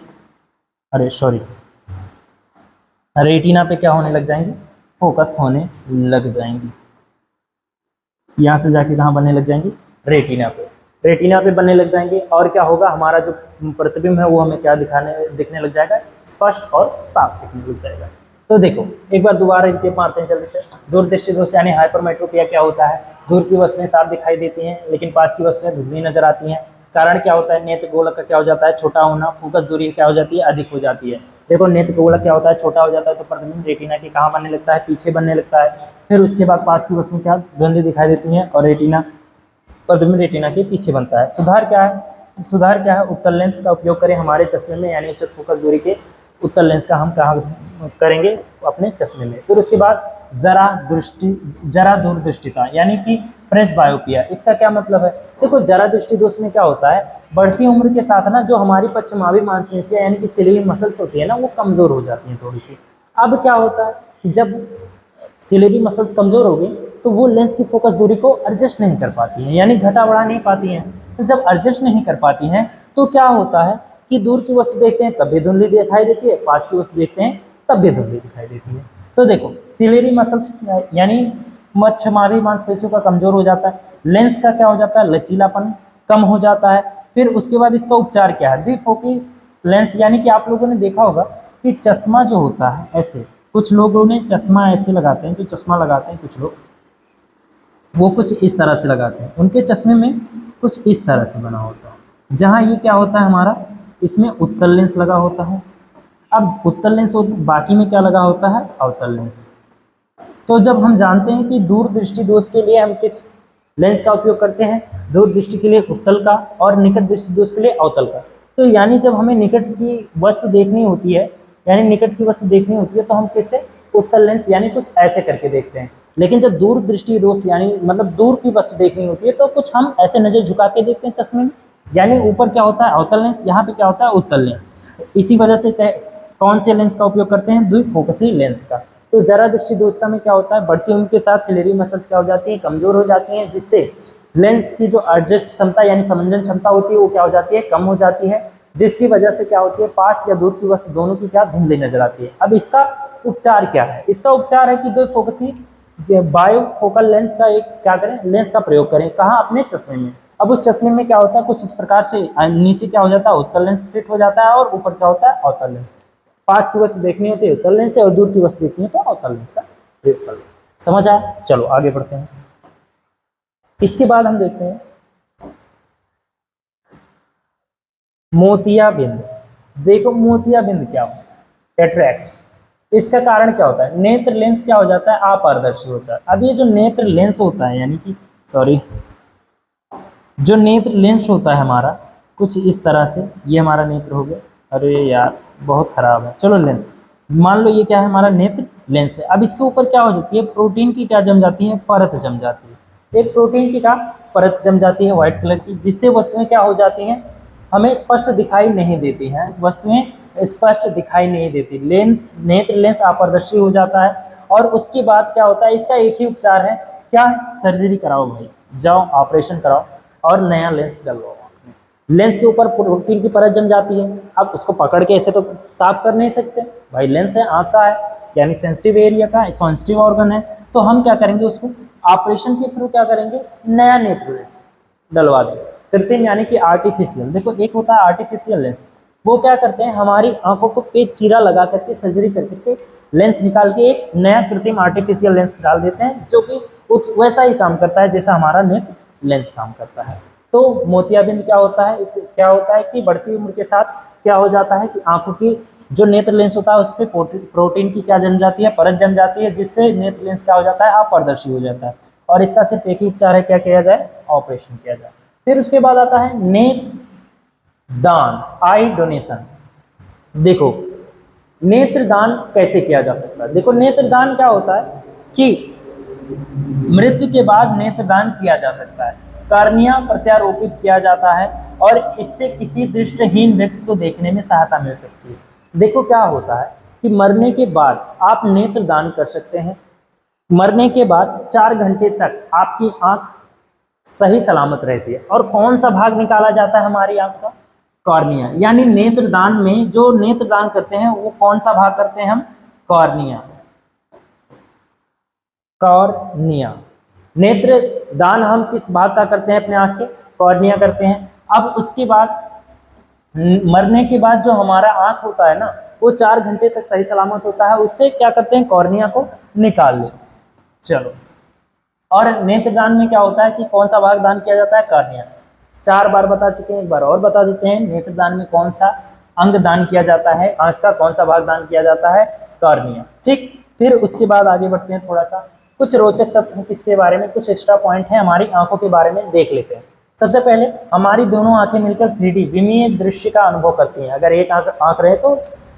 अरे सॉरी, रेटिना पे क्या होने लग जाएंगी, फोकस होने लग जाएंगी। यहाँ से जाके कहाँ बनने लग जाएंगी, रेटिना पे। रेटिना पे बनने लग जाएंगे, और क्या होगा, हमारा जो प्रतिबिंब है वो हमें क्या दिखने लग जाएगा, स्पष्ट और साफ दिखने लग जाएगा। तो देखो एक बार दोबारा रिकेप मारते हैं जल्दी से। दूरदृष्टि दोष यानी हाइपरमेट्रोपिया क्या होता है, दूर की वस्तुएं साफ दिखाई देती हैं लेकिन पास की वस्तुएं धुंधली नजर आती हैं। कारण क्या होता है, नेत्र गोलक का क्या हो जाता है, छोटा होना, फोकस दूरी क्या हो जाती है, अधिक हो जाती है। देखो नेत्र गोलक क्या होता है, छोटा हो जाता है, तो प्रतिबिंब रेटिना के कहाँ बनने लगता है, पीछे बनने लगता है। फिर उसके बाद पास की वस्तुएं क्या धुंधली दिखाई देती हैं, और रेटिना प्रतिबिंब रेटिना के पीछे बनता है। सुधार क्या है, सुधार क्या है, उत्तल लेंस का उपयोग करें हमारे चश्मे में, यानी उच्च फोकस दूरी के उत्तल लेंस का हम कहाँ करेंगे, अपने चश्मे में। फिर उसके बाद जरा दूरदृष्टिता यानी कि प्रेस बायोपिया। इसका क्या मतलब है, देखो जरा दृष्टि दोष में क्या होता है, बढ़ती उम्र के साथ ना जो हमारी पश्चिमावी मांसपेशियां यानी कि सिलियरी मसल्स होती है ना, वो कमजोर हो जाती हैं थोड़ी सी। अब क्या होता है कि जब सिलेबी मसल्स कमजोर हो गई तो वो लेंस की फोकस दूरी को एडजस्ट नहीं कर पाती हैं, यानी घटा बढ़ा नहीं पाती हैं। तो जब एडजस्ट नहीं कर पाती हैं तो क्या होता है कि दूर की वस्तु देखते हैं तब भी धुंधली दिखाई देती है, पास की वस्तु देखते हैं तब भी धुंधली दिखाई देती है। तो देखो सिलेरी मसल्स यानी मच्छमारी मांसपेशियों का कमजोर हो जाता है, लेंस का क्या हो जाता है, लचीलापन कम हो जाता है। फिर उसके बाद इसका उपचार क्या है, द्विफोकस लेंस यानी कि आप लोगों ने देखा होगा कि चश्मा जो होता है ऐसे, कुछ लोगों ने चश्मा ऐसे लगाते हैं, जो चश्मा लगाते हैं कुछ लोग वो कुछ इस तरह से लगाते हैं, उनके चश्मे में कुछ इस तरह से बना होता है। जहाँ ये क्या होता है हमारा, इसमें उत्तल लेंस लगा होता है। अब उत्तल लेंस और बाकी में क्या लगा होता है, अवतल लेंस। तो जब हम जानते हैं कि दूर दृष्टि दोष के लिए हम किस लेंस का उपयोग करते हैं, दूर दृष्टि के लिए उत्तल का और निकट दृष्टि दोष के लिए अवतल का। तो यानी जब हमें निकट की वस्तु देखनी होती है, यानी निकट की वस्तु देखनी होती है तो हम किससे, उत्तल लेंस यानी कुछ ऐसे करके देखते हैं। लेकिन जब दूर दृष्टि दोष यानी मतलब दूर की वस्तु देखनी होती है तो कुछ हम ऐसे नजर झुका के देखते हैं चश्मे में, यानी ऊपर क्या होता है अवतल लेंस, यहाँ पे क्या होता है उत्तल लेंस। इसी वजह से कौन से लेंस का उपयोग करते हैं, द्विफोकसी लेंस का। तो जरा दृष्टि दोषता में क्या होता है, बढ़ती उम्र के साथ सिलेरी मसल्स क्या हो जाती है, कमजोर हो जाती हैं, जिससे लेंस की जो एडजस्ट क्षमता यानी समंजन क्षमता होती है वो क्या हो जाती है, कम हो जाती है। जिसकी वजह से क्या होती है, पास या दूर की वस्तु दोनों की क्या धुंधली नजर आती है। अब इसका उपचार क्या है, इसका उपचार है कि द्विफोकसी बायोफोकल लेंस का एक क्या करें, लेंस का प्रयोग करें, कहाँ, अपने चश्मे में। अब उस चश्मे में क्या होता है, कुछ इस प्रकार से नीचे क्या हो जाता है, उत्तल लेंस फिट हो जाता है, और ऊपर क्या होता है, अवतल लेंस। पास की वस्तु देखनी होती है उत्तल लेंस से, और दूर की वस्तु देखनी है तो अवतल लेंस का प्रयोग कर लें। समझ आया, चलो आगे बढ़ते हैं। इसके बाद हम देखते हैं मोतियाबिंद। देखो मोतियाबिंद क्या होता है, कैटरैक्ट। इसका कारण क्या होता है, नेत्र लेंस क्या हो जाता है, अपारदर्शी होता है। अब ये जो नेत्र लेंस होता है यानी कि सॉरी, जो नेत्र लेंस होता है हमारा कुछ इस तरह से, ये हमारा नेत्र हो गया, अरे यार बहुत खराब है, चलो लेंस मान लो, ये क्या है हमारा नेत्र लेंस है। अब इसके ऊपर क्या हो जाती है, प्रोटीन की क्या जम जाती है, परत जम जाती है। एक प्रोटीन की क्या परत जम जाती है व्हाइट कलर की, जिससे वस्तुएं क्या हो जाती हैं, हमें स्पष्ट दिखाई नहीं देती हैं, वस्तुएं स्पष्ट दिखाई नहीं देती, नेत्र लेंस अपारदर्शी हो जाता है। और उसके बाद क्या होता है, इसका एक ही उपचार है, क्या, सर्जरी कराओ भाई, जाओ ऑपरेशन कराओ और नया लेंस डलवाओ। लेंस के ऊपर प्रोटीन की परत जम जाती है, अब उसको पकड़ के ऐसे तो साफ कर नहीं सकते भाई, लेंस है, आँख का है, यानी सेंसिटिव एरिया का सेंसिटिव ऑर्गन है। तो हम क्या करेंगे, उसको ऑपरेशन के थ्रू क्या करेंगे, नया नेत्र लेंस डलवा दें। कृत्रिम यानी कि आर्टिफिशियल। देखो एक होता है आर्टिफिशियल लेंस, वो क्या करते हैं हमारी आंखों को पे चीरा लगा करके सर्जरी करके लेंस निकाल के एक नया कृत्रिम आर्टिफिशियल लेंस डाल देते हैं, जो कि वैसा ही काम करता है जैसा हमारा नेत्र लेंस काम करता है। तो मोतियाबिंद क्या होता है, इससे क्या होता है कि बढ़ती उम्र के साथ क्या हो जाता है कि आंखों की जो नेत्र लेंस होता है उस पर प्रोटीन की क्या जम जाती है, परत जम जाती है, जिससे नेत्र लेंस क्या हो जाता है, अपारदर्शी हो जाता है। और इसका सिर्फ एक ही उपचार है, क्या किया जाए, ऑपरेशन किया जाए। फिर उसके बाद आता है नेत्र दान, आई डोनेशन। देखो नेत्रदान कैसे किया जा सकता है। देखो नेत्रदान क्या होता है कि मृत्यु के बाद नेत्रदान किया जा सकता है, कार्निया प्रत्यारोपित किया जाता है और इससे किसी दृष्टिहीन व्यक्ति को देखने में सहायता मिल सकती है। देखो क्या होता है कि मरने के बाद आप नेत्रदान कर सकते हैं। मरने के बाद 4 घंटे तक आपकी आंख सही सलामत रहती है। और कौन सा भाग निकाला जाता है हमारी आंख का, कॉर्निया। यानी नेत्रदान में जो नेत्रदान करते हैं वो कौन सा भाग करते हैं हम, कॉर्निया। कॉर्निया नेत्र दान हम किस भाग का करते हैं अपने आंख के, कॉर्निया करते हैं। अब उसके बाद मरने के बाद जो हमारा आंख होता है ना वो 4 घंटे तक सही सलामत होता है, उससे क्या करते हैं, कॉर्निया को निकाल लेते। चलो, और नेत्रदान में क्या होता है कि कौन सा भाग दान किया जाता है, कॉर्निया। 4 बार बता चुके हैं, एक बार और बता देते हैं। नेत्रदान में कौन सा अंग दान किया जाता है, आंख का कौन सा भाग दान किया जाता है, कॉर्निया। ठीक, फिर उसके बाद आगे बढ़ते हैं, थोड़ा सा कुछ रोचक तथ्य हैं किसके बारे में, कुछ एक्स्ट्रा पॉइंट है हमारी आंखों के बारे में, देख लेते हैं। सबसे पहले हमारी दोनों आंखें मिलकर 3D विमीय दृश्य का अनुभव करती हैं। अगर एक आंख रहे तो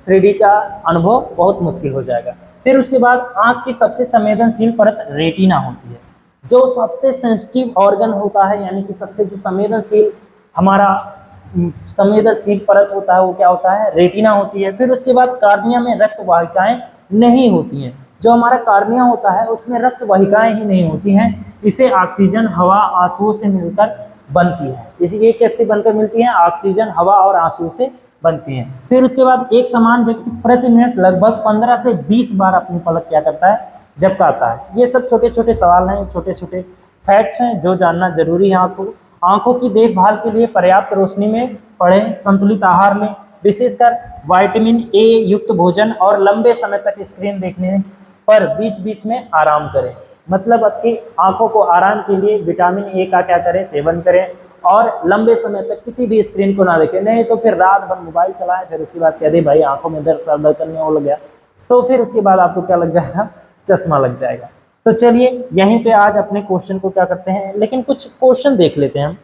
3D का अनुभव बहुत मुश्किल हो जाएगा। फिर उसके बाद आंख की सबसे संवेदनशील परत रेटिना होती है। जो सबसे सेंसिटिव ऑर्गन होता है, यानी कि सबसे जो संवेदनशील हमारा संवेदनशील परत होता है वो क्या होता है, रेटिना होती है। फिर उसके बाद कार्निया में रक्त वाहिकाएं नहीं होती हैं। जो हमारा कार्निया होता है उसमें रक्त वाहिकाएं ही नहीं होती हैं। इसे ऑक्सीजन हवा आंसुओं से मिलकर बनती है। इसी एक कैसे बनकर मिलती है, ऑक्सीजन हवा और आंसुओं से बनती हैं। फिर उसके बाद एक समान व्यक्ति प्रति मिनट लगभग 15 से 20 बार अपनी पलक क्या करता है, झपकाता है। ये सब छोटे छोटे सवाल हैं, छोटे छोटे फैक्ट्स हैं जो जानना जरूरी है आपको। आंखों की देखभाल के लिए पर्याप्त रोशनी में पढ़ें, संतुलित आहार लें, विशेषकर विटामिन ए युक्त भोजन, और लंबे समय तक स्क्रीन देखने पर बीच बीच में आराम करें। मतलब आपकी आंखों को आराम के लिए विटामिन ए का क्या करें, सेवन करें, और लंबे समय तक किसी भी स्क्रीन को ना देखें। नहीं तो फिर रात भर मोबाइल चलाएं, फिर उसके बाद कह दे भाई आंखों में दर्द, सर दर्द करने हो गया, तो फिर उसके बाद आपको क्या लग जाएगा, चश्मा लग जाएगा। तो चलिए यहीं पे आज अपने क्वेश्चन को क्या करते हैं, लेकिन कुछ क्वेश्चन देख लेते हैं हम।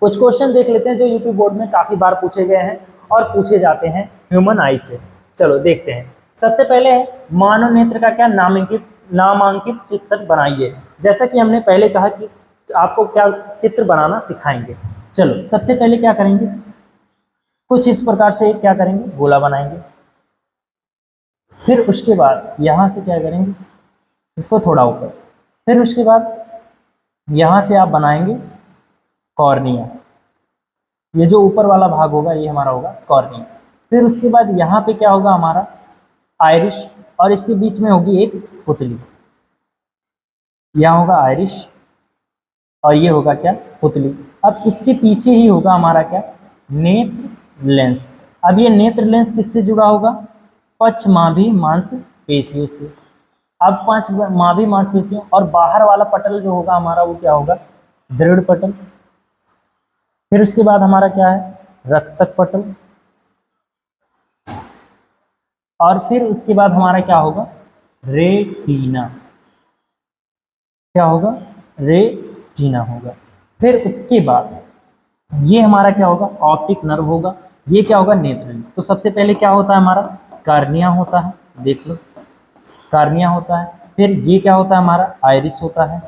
कुछ क्वेश्चन देख लेते हैं जो यूपी बोर्ड में काफी बार पूछे गए हैं और पूछे जाते हैं ह्यूमन आई से। चलो देखते हैं। सबसे पहले है मानव नेत्र का क्या नामांकित चित्र बनाइए। जैसा कि हमने पहले कहा कि आपको क्या चित्र बनाना सिखाएंगे। चलो सबसे पहले क्या करेंगे, कुछ इस प्रकार से क्या करेंगे, गोला बनाएंगे। फिर उसके बाद यहां से क्या करेंगे, इसको थोड़ा ऊपर। फिर उसके बाद यहां से आप बनाएंगे कॉर्निया। ये जो ऊपर वाला भाग होगा ये हमारा होगा कॉर्निया। फिर उसके बाद यहाँ पे क्या होगा हमारा आयरिश, और इसके बीच में होगी एक पुतली। यहाँ होगा आयरिश और ये होगा क्या, पुतली। अब इसके पीछे ही होगा हमारा क्या, नेत्र लेंस। अब ये नेत्र लेंस किससे जुड़ा होगा, पक्षमाभी मांसपेशियों से। अब पक्षमाभी मांसपेशियों, और बाहर वाला पटल जो होगा हमारा वो क्या होगा, दृढ़ पटल। फिर उसके बाद हमारा क्या है, रक्तक पटल। और फिर उसके बाद हमारा क्या होगा, रेटिना। क्या होगा, रेटिना होगा। फिर उसके बाद ये हमारा क्या होगा, ऑप्टिक नर्व होगा। ये क्या होगा, नेत्र लेंस। तो सबसे पहले क्या होता है हमारा, कार्निया होता है, देख लो कार्निया होता है। फिर ये क्या होता है हमारा, आइरिस होता है,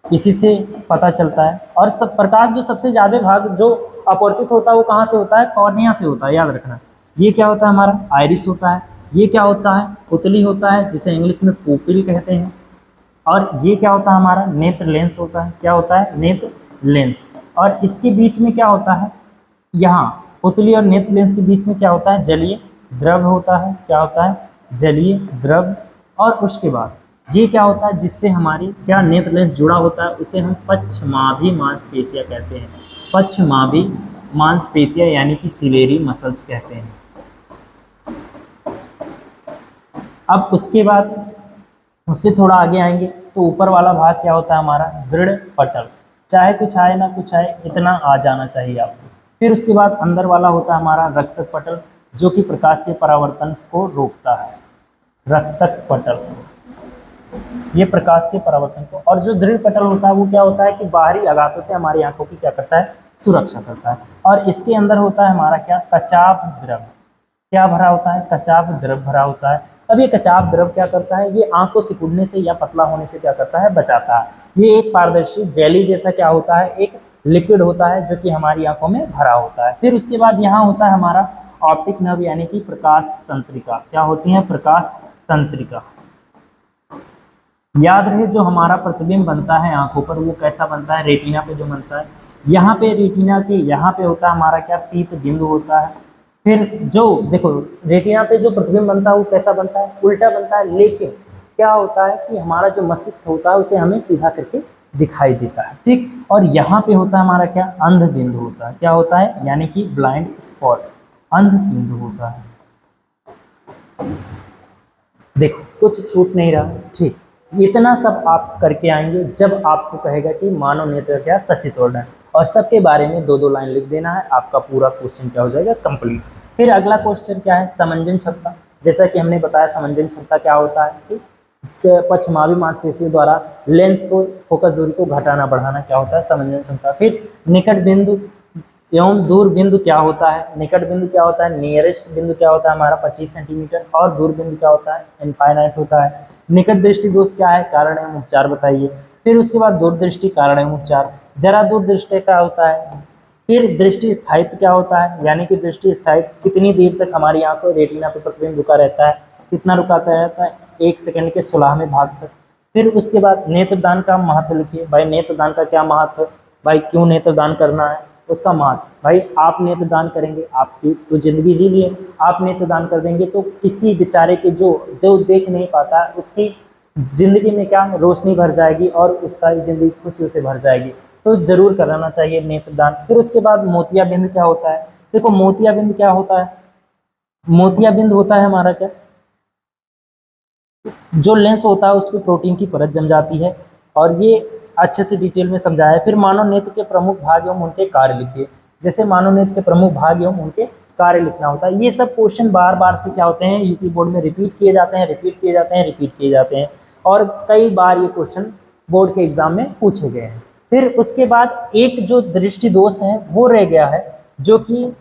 इसी से पता चलता है। और सब प्रकाश जो सबसे ज्यादा भाग जो अपवर्तित होता है वो कहाँ से होता है, कॉर्निया से होता है, याद रखना। ये क्या होता है हमारा, आइरिस होता है। ये क्या होता है, पुतली होता है, जिसे इंग्लिश में पुपिल कहते हैं। और ये क्या होता है हमारा, नेत्र लेंस होता है। क्या होता है, नेत्र लेंस। और इसके बीच में क्या होता है, यहाँ पुतली और नेत्र लेंस के बीच में क्या होता है, जलीय द्रव होता है। क्या होता है, जलीय द्रव। और उसके बाद ये क्या होता है, जिससे हमारी क्या नेत्र लेंस जुड़ा होता है, उसे हम पक्षमाभी मांसपेशियां कहते हैं। पक्षमाभी मांसपेशियां यानी कि सिलेरी मसल्स कहते हैं। अब उसके बाद उससे थोड़ा आगे आएंगे तो ऊपर वाला भाग क्या होता है हमारा, दृढ़ पटल। चाहे कुछ आए ना कुछ आए, इतना आ जाना चाहिए आपको। फिर उसके बाद अंदर वाला होता है हमारा रक्तक पटल, जो कि प्रकाश के परावर्तन को रोकता है। रक्तक पटल ये प्रकाश के परावर्तन को, और जो दृढ़ पटल होता है वो क्या होता है कि बाहरी आघातों से हमारी आंखों की क्या करता है, सुरक्षा करता है। और इसके अंदर होता है हमारा क्या, कचाप द्रव। क्या भरा होता है, कचाप द्रव भरा होता है। अब ये कचाप द्रव क्या करता है, ये आंखों से सिकुड़ने से या पतला होने से क्या करता है, बचाता है। ये एक पारदर्शी जेली जैसा क्या होता है, एक लिक्विड होता है जो कि हमारी आंखों में भरा होता है। फिर उसके बाद यहाँ होता है हमारा ऑप्टिक नर्व यानी कि प्रकाश तंत्रिका। क्या होती है, प्रकाश तंत्रिका। याद रहे जो हमारा प्रतिबिंब बनता है आंखों पर वो कैसा बनता है, रेटिना पे जो बनता है। यहाँ पे रेटिना के यहाँ पे होता है हमारा क्या, पीत बिंदु होता है। फिर जो देखो रेटिना पे जो प्रतिबिंब बनता है वो कैसा बनता है, उल्टा बनता है। लेकिन क्या होता है कि हमारा जो मस्तिष्क होता है उसे हमें सीधा करके दिखाई देता है, ठीक। और यहाँ पे होता है हमारा क्या, अंध बिंदु होता है। क्या होता है, यानी कि ब्लाइंड स्पॉट, अंध बिंदु होता है। देखो कुछ छूट नहीं रहा, ठीक। इतना सब आप करके आएंगे जब आपको कहेगा कि मानव नेत्र क्या सचित्र वर्णन, और सबके बारे में दो दो लाइन लिख देना है, आपका पूरा क्वेश्चन क्या हो जाएगा, कंप्लीट। फिर अगला क्वेश्चन क्या है, समंजन क्षमता। जैसा कि हमने बताया समंजन क्षमता क्या होता है कि पक्षमावी मांसपेशियों द्वारा लेंस को फोकस दूरी को घटाना बढ़ाना क्या होता है, समंजन क्षमता। फिर निकट बिंदु एवं दूर बिंदु क्या होता है, निकट बिंदु क्या होता है, नियरेस्ट बिंदु क्या होता है हमारा 25 सेंटीमीटर, और दूर बिंदु क्या होता है, इनफाइनाइट होता है। निकट दृष्टि दोष क्या है, कारण एवं उपचार बताइए। फिर उसके बाद दूरदृष्टि, कारण एवं उपचार। जरा दूर दृष्टि क्या होता है। फिर दृष्टि स्थायित्व क्या होता है, यानी कि दृष्टि स्थायित्व कितनी देर तक हमारी आंखों रेटिना पे प्रतिबिंब रुका रहता है, कितना रुकाता रहता है, 1 सेकंड के 16वें भाग तक। फिर उसके बाद नेत्रदान का महत्व लिखिए। भाई नेत्रदान का क्या महत्व, भाई क्यों नेत्रदान करना है, उसका महत्व। भाई आप नेत्रदान करेंगे, आपकी तो जिंदगी जी लिए, आप नेत्रदान कर देंगे तो किसी बेचारे के जो जो देख नहीं पाता उसकी जिंदगी में क्या रोशनी भर जाएगी, और उसका जिंदगी खुशियों से भर जाएगी। तो जरूर कराना चाहिए नेत्रदान। फिर उसके बाद मोतियाबिंद क्या होता है। देखो मोतियाबिंद क्या होता है, मोतियाबिंद होता है हमारा क्या, जो लेंस होता है उस पर प्रोटीन की परत जम जाती है, और ये अच्छे से डिटेल में समझाया है। फिर मानव नेत्र के प्रमुख भाग एवं उनके कार्य लिखिए। जैसे मानव नेत्र के प्रमुख भाग एवं उनके कार्य लिखना होता है। ये सब क्वेश्चन बार बार से क्या होते हैं, यूपी बोर्ड में रिपीट किए जाते हैं, रिपीट किए जाते हैं, रिपीट किए जाते हैं, और कई बार ये क्वेश्चन बोर्ड के एग्जाम में पूछे गए हैं। फिर उसके बाद एक जो दृष्टि दोष है वो रह गया है, जो कि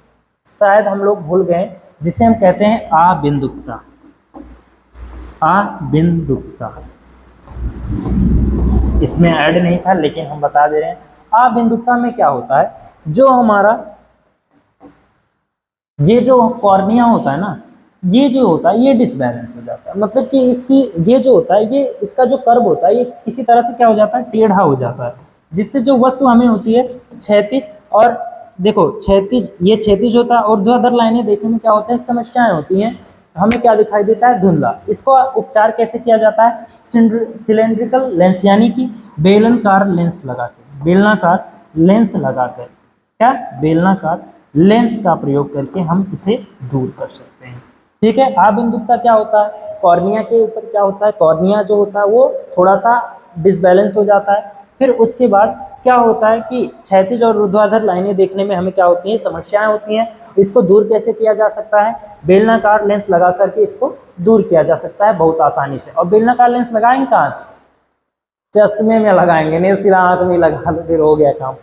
शायद हम लोग भूल गए, जिसे हम कहते हैं आबिंदुकता। आबिंदुकता इसमें ऐड नहीं था लेकिन हम बता दे रहे हैं। आबिंदुकता में क्या होता है, जो हमारा ये जो कॉर्निया होता है ना, ये जो होता है ये डिसबैलेंस हो जाता है। मतलब कि इसकी ये जो होता है, ये इसका जो कर्व होता है ये किसी तरह से क्या हो जाता है, टेढ़ा हो जाता है, जिससे जो वस्तु हमें होती है क्षैतिज, और देखो क्षैतिज, ये क्षैतिज होता है, और ऊर्ध्वाधर लाइनें देखने में क्या होता है, समस्याएं होती हैं, हमें क्या दिखाई देता है, धुंधला। इसको उपचार कैसे किया जाता है, सिलेंड्रिकल लेंस यानी कि बेलनाकार लेंस लगा के, बेलनाकार लेंस लगाकर, क्या बेलनाकार लेंस का प्रयोग करके हम इसे दूर कर सकते हैं, ठीक है। आबिंदुकता क्या होता है, कॉर्निया के ऊपर क्या होता है, कॉर्निया जो होता है वो थोड़ा सा डिसबैलेंस हो जाता है। फिर उसके बाद क्या होता है कि क्षैतिज और ऊर्ध्वाधर लाइनें देखने में हमें क्या होती हैं, समस्याएं होती हैं। इसको दूर कैसे किया जा सकता है, बेलनाकार लेंस लगा करके इसको दूर किया जा सकता है बहुत आसानी से। और बेलनाकार लेंस लगाएंगे कहाँ से, चश्मे में लगाएंगे, नहीं सीधा आंख में लगा लो, फिर हो गया काम।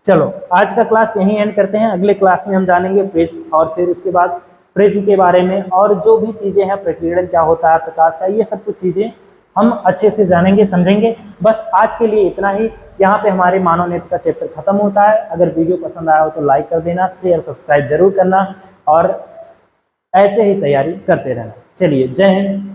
चलो आज का क्लास यहीं एंड करते हैं। अगले क्लास में हम जानेंगे प्रिज्म, और फिर उसके बाद प्रिज्म के बारे में, और जो भी चीज़ें हैं, प्रकीर्णन क्या होता है प्रकाश का, ये सब कुछ चीज़ें हम अच्छे से जानेंगे समझेंगे। बस आज के लिए इतना ही। यहाँ पे हमारे मानव नेत्र का चैप्टर खत्म होता है। अगर वीडियो पसंद आया हो तो लाइक कर देना, शेयर सब्सक्राइब जरूर करना, और ऐसे ही तैयारी करते रहना। चलिए जय हिंद।